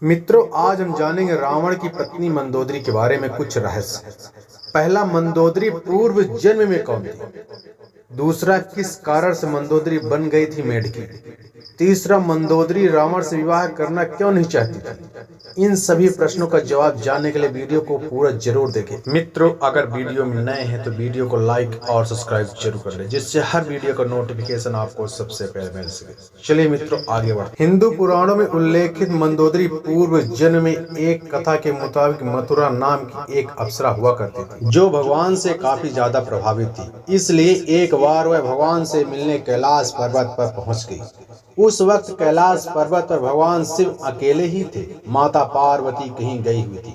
मित्रों, आज हम जानेंगे रावण की पत्नी मंदोदरी के बारे में कुछ रहस्य। पहला, मंदोदरी पूर्व जन्म में कौन थी? दूसरा, किस कारण से मंदोदरी बन गई थी मेढकी? तीसरा, मंदोदरी रावण से विवाह करना क्यों नहीं चाहती थी? इन सभी प्रश्नों का जवाब जानने के लिए वीडियो को पूरा जरूर देखें। मित्रों, अगर वीडियो में नए हैं तो वीडियो को लाइक और सब्सक्राइब जरूर कर लें, जिससे हर वीडियो का नोटिफिकेशन आपको सबसे पहले मिल सके। चलिए मित्रों, आगे बढ़ते। हिंदू पुराणों में उल्लेखित मंदोदरी पूर्व जन्म में एक कथा के मुताबिक मथुरा नाम की एक अप्सरा हुआ करती थी, जो भगवान से काफी ज्यादा प्रभावित थी। इसलिए एक बार वह भगवान से मिलने कैलाश पर्वत पर पहुंच गई। उस वक्त कैलाश पर्वत पर भगवान शिव अकेले ही थे, माता पार्वती कहीं गई हुई थी।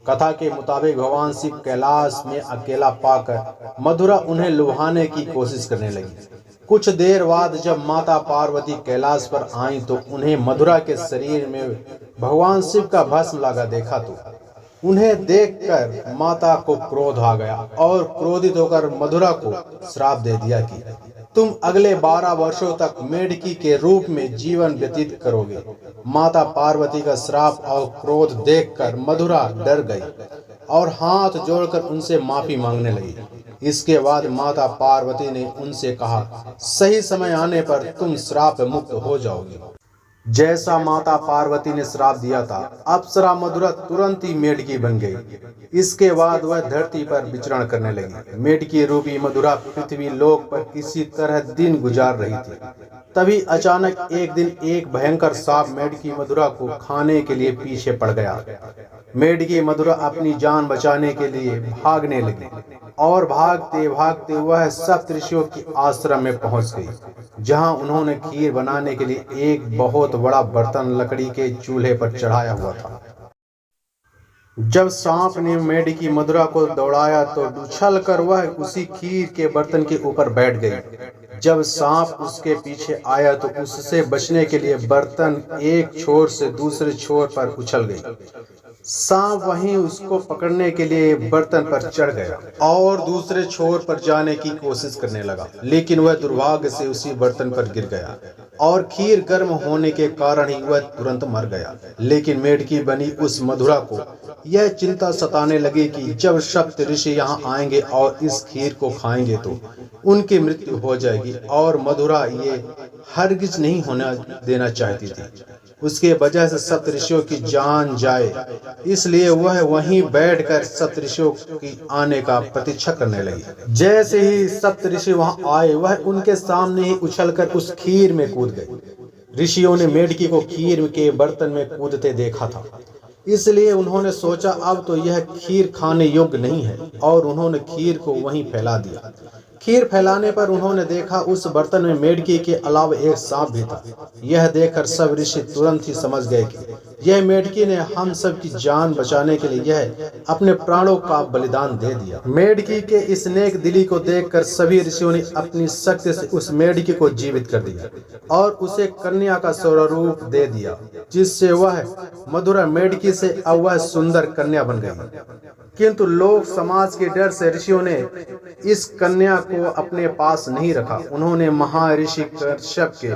कथा के मुताबिक भगवान शिव कैलाश में अकेला पाकर मथुरा उन्हें लुभाने की कोशिश करने लगी। कुछ देर बाद जब माता पार्वती कैलाश पर आईं तो उन्हें मथुरा के शरीर में भगवान शिव का भस्म लगा देखा तो उन्हें देखकर माता को क्रोध आ गया और क्रोधित होकर मथुरा को श्राप दे दिया कि तुम अगले 12 वर्षों तक मेढकी के रूप में जीवन व्यतीत करोगे। माता पार्वती का श्राप और क्रोध देखकर मथुरा डर गई और हाथ जोड़कर उनसे माफी मांगने लगी। इसके बाद माता पार्वती ने उनसे कहा, सही समय आने पर तुम श्राप मुक्त हो जाओगे। जैसा माता पार्वती ने श्राप दिया था, अप्सरा मथुरा तुरंत ही मेढकी बन गई। इसके बाद वह धरती पर विचरण करने लगी। मेढकी रूपी मथुरा पृथ्वी लोक पर किसी तरह दिन गुजार रही थी। तभी अचानक एक दिन एक भयंकर सांप मेढकी मथुरा को खाने के लिए पीछे पड़ गया। मेढकी मथुरा अपनी जान बचाने के लिए भागने लगी और भागते भागते वह सप्तऋषियों की आश्रम में पहुंच गई, जहां उन्होंने खीर बनाने के लिए एक बहुत बड़ा बर्तन लकड़ी के चूल्हे पर चढ़ाया हुआ था। जब सांप ने मेढकी मथुरा को दौड़ाया तो उछल कर वह उसी खीर के बर्तन के ऊपर बैठ गई। जब सांप उसके पीछे आया तो उससे बचने के लिए बर्तन एक छोर से दूसरे छोर पर उछल गई। सांप वहीं उसको पकड़ने के लिए बर्तन पर चढ़ गया और दूसरे छोर पर जाने की कोशिश करने लगा, लेकिन वह दुर्भाग्य से उसी बर्तन पर गिर गया और खीर गर्म होने के कारण ही वह तुरंत मर गया। लेकिन मेढकी बनी उस मथुरा को यह चिंता सताने लगी कि जब सप्त ऋषि यहाँ आएंगे और इस खीर को खाएंगे तो उनकी मृत्यु हो जाएगी, और मथुरा ये हरगिज नहीं होने देना चाहती थी। उसके वजह से सप्तऋषियों की जान जाए, इसलिए वह वहीं बैठकर सप्तऋषियों की आने का प्रतीक्षा करने लगी। जैसे ही सप्तऋषि वहां आए, वह उनके सामने ही उछलकर उस खीर में कूद गए। ऋषियों ने मेढकी को खीर के बर्तन में कूदते देखा था, इसलिए उन्होंने सोचा अब तो यह खीर खाने योग्य नहीं है, और उन्होंने खीर को वहीं फैला दिया। खीर फैलाने पर उन्होंने देखा उस बर्तन में मेढकी के अलावा एक सांप भी था। यह देखकर सब ऋषि तुरंत ही समझ गए कि यह मेढकी ने हम सब की जान बचाने के लिए यह अपने प्राणों का बलिदान दे दिया। मेढकी के इस नेक दिली को देखकर सभी ऋषियों ने अपनी शक्ति से उस मेढकी को जीवित कर दिया और उसे कन्या का स्वरूप दे दिया, जिससे वह मथुरा मेढकी से अब वह सुंदर कन्या बन गई। किंतु लोक समाज के डर से ऋषियों ने इस कन्या को अपने पास नहीं रखा। उन्होंने महर्षि कश्यप के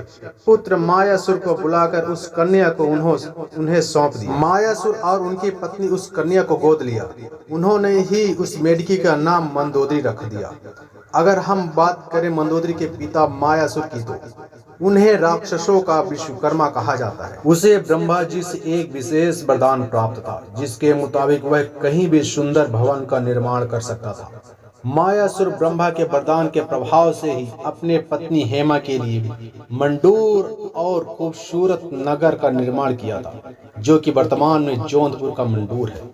पुत्र मायासुर को बुलाकर उस कन्या को उन्हें सौंप दिया। मायासुर और उनकी पत्नी उस कन्या को गोद लिया। उन्होंने ही उस मेढकी का नाम मंदोदरी रख दिया। अगर हम बात करें मंदोदरी के पिता मायासुर की, तो उन्हें राक्षसों का विश्वकर्मा कहा जाता है। उसे ब्रह्मा जी से एक विशेष वरदान प्राप्त था, जिसके मुताबिक वह कहीं भी सुंदर भवन का निर्माण कर सकता था। मायासुर ब्रह्मा के वरदान के प्रभाव से ही अपने पत्नी हेमा के लिए मंडूर और खूबसूरत नगर का निर्माण किया था, जो कि वर्तमान में जौनपुर का मंडूर है।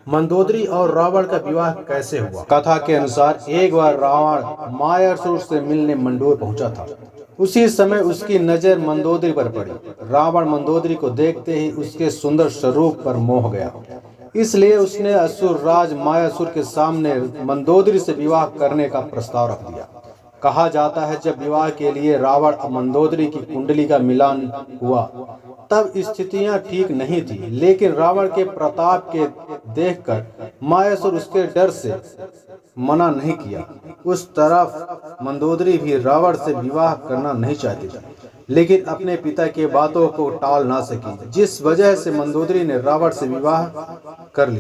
मंदोदरी और रावण का विवाह कैसे हुआ? कथा के अनुसार एक बार रावण मायासुर से मिलने मंडूर पहुंचा था। उसी समय उसकी नजर मंदोदरी पर पड़ी। रावण मंदोदरी को देखते ही उसके सुंदर स्वरूप पर मोह गया, इसलिए उसने असुर राज मायासुर के सामने मंदोदरी से विवाह करने का प्रस्ताव रख दिया। कहा जाता है जब विवाह के लिए रावण और मंदोदरी की कुंडली का मिलान हुआ तब स्थितियां ठीक नहीं थी, लेकिन रावण के प्रताप के देखकर मायासुर उसके डर से मना नहीं किया। उस तरफ मंदोदरी भी रावण से विवाह करना नहीं चाहती थी, लेकिन अपने पिता के बातों को टाल ना सकी, जिस वजह से मंदोदरी ने रावण से विवाह कर लिया।